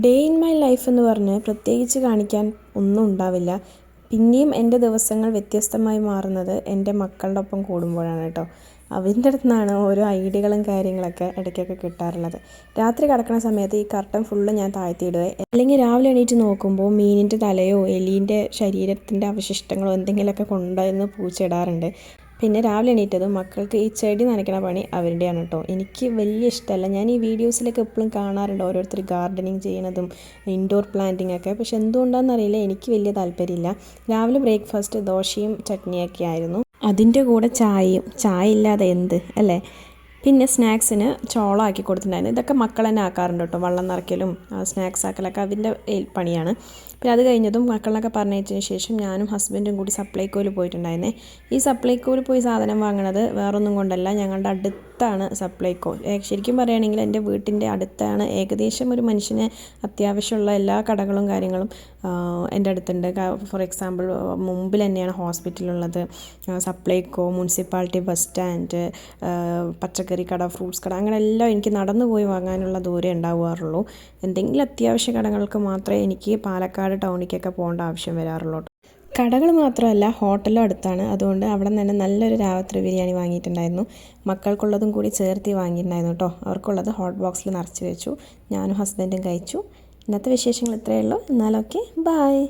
Day in my life എന്ന് പറഞ്ഞ് പ്രത്യേകിച്ച് കാണിക്കാൻ ഒന്നും ഉണ്ടാവില്ല. പിന്നെയും എൻ്റെ ദിവസങ്ങൾ വ്യത്യസ്തമായി മാറുന്നത് എൻ്റെ മക്കളുടെ ഒപ്പം കൂടുമ്പോഴാണ് കേട്ടോ. അവൻ്റെ അടുത്ത് നിന്നാണ് ഓരോ ഐഡിയകളും കാര്യങ്ങളൊക്കെ ഇടയ്ക്കൊക്കെ കിട്ടാറുള്ളത്. രാത്രി കിടക്കുന്ന സമയത്ത് ഈ കർട്ടൻ ഫുള്ള് ഞാൻ താഴ്ത്തിയിടുക, അല്ലെങ്കിൽ രാവിലെ എണീറ്റ് നോക്കുമ്പോൾ മീനിൻ്റെ തലയോ എലീൻ്റെ ശരീരത്തിൻ്റെ അവശിഷ്ടങ്ങളോ എന്തെങ്കിലുമൊക്കെ കൊണ്ടുവന്ന് പൂച്ചിടാറുണ്ട്. പിന്നെ രാവിലെ എണീറ്റതും മക്കൾക്ക് ഈ ചെടി നനയ്ക്കണ പണി അവരുടെയാണ് കേട്ടോ. എനിക്ക് വലിയ ഇഷ്ടമല്ല. ഞാൻ ഈ വീഡിയോസിലൊക്കെ എപ്പോഴും കാണാറുണ്ട് ഓരോരുത്തർ ഗാർഡനിങ് ചെയ്യണതും ഇൻഡോർ പ്ലാന്റിങ് ഒക്കെ. പക്ഷെ എന്തുകൊണ്ടാണെന്നറിയില്ല, എനിക്ക് വലിയ താല്പര്യമില്ല. രാവിലെ ബ്രേക്ക്ഫാസ്റ്റ് ദോശയും ചട്നിയൊക്കെ ആയിരുന്നു. അതിൻ്റെ കൂടെ ചായയും. ചായ ഇല്ലാതെ എന്ത് അല്ലേ. പിന്നെ സ്നാക്സിന് ചോളം ആക്കി കൊടുത്തിട്ടുണ്ടായിരുന്നു. ഇതൊക്കെ മക്കൾ തന്നെ ആക്കാറുണ്ട് കേട്ടോ. വെള്ളം നിറയ്ക്കലും സ്നാക്സ് ആക്കലൊക്കെ അതിൻ്റെ പണിയാണ്. പിന്നെ അത് കഴിഞ്ഞതും മക്കളൊക്കെ പറഞ്ഞതിന് ശേഷം ഞാനും ഹസ്ബൻഡും കൂടി സപ്ലൈകോയിൽ പോയിട്ടുണ്ടായിരുന്നേ. ഈ സപ്ലൈകോയിൽ പോയി സാധനം വാങ്ങണത് വേറൊന്നും കൊണ്ടല്ല, ഞങ്ങളുടെ അടുത്താണ് സപ്ലൈകോ. ശരിക്കും പറയുകയാണെങ്കിൽ എൻ്റെ വീട്ടിൻ്റെ അടുത്താണ്. ഏകദേശം ഒരു മനുഷ്യന് അത്യാവശ്യമുള്ള എല്ലാ കടകളും കാര്യങ്ങളും എൻ്റെ അടുത്തുണ്ട്. ഫോർ എക്സാമ്പിൾ മുമ്പിൽ തന്നെയാണ് ഹോസ്പിറ്റലുള്ളത്, സപ്ലൈകോ, മുനിസിപ്പാലിറ്റി ബസ് സ്റ്റാൻഡ്, പച്ചക്കറി കട, ഫ്രൂട്ട്സ് കട, അങ്ങനെ എല്ലാം എനിക്ക് നടന്നു പോയി വാങ്ങാനുള്ള ദൂരം ഉണ്ടാവാറുള്ളൂ. എന്തെങ്കിലും അത്യാവശ്യ കടകൾക്ക് മാത്രമേ എനിക്ക് പാലക്കാട് ടൗണിലേക്കൊക്കെ പോകേണ്ട ആവശ്യം വരാറുള്ളൂ. കടകൾ മാത്രമല്ല, ഹോട്ടലും അടുത്താണ്. അതുകൊണ്ട് അവിടെ നിന്ന് തന്നെ നല്ലൊരു രാത്രി ബിരിയാണി വാങ്ങിയിട്ടുണ്ടായിരുന്നു. മക്കൾക്കുള്ളതും കൂടി ചേർത്തി വാങ്ങിയിട്ടുണ്ടായിരുന്നു കേട്ടോ. അവർക്കുള്ളത് ഹോട്ട് ബോക്സിൽ നിറച്ച് വെച്ചു. ഞാനും ഹസ്ബൻഡും കഴിച്ചു. ഇന്നത്തെ വിശേഷങ്ങൾ ഇത്രയേ ഉള്ളൂ. എന്നാലൊക്കെ ബായ്.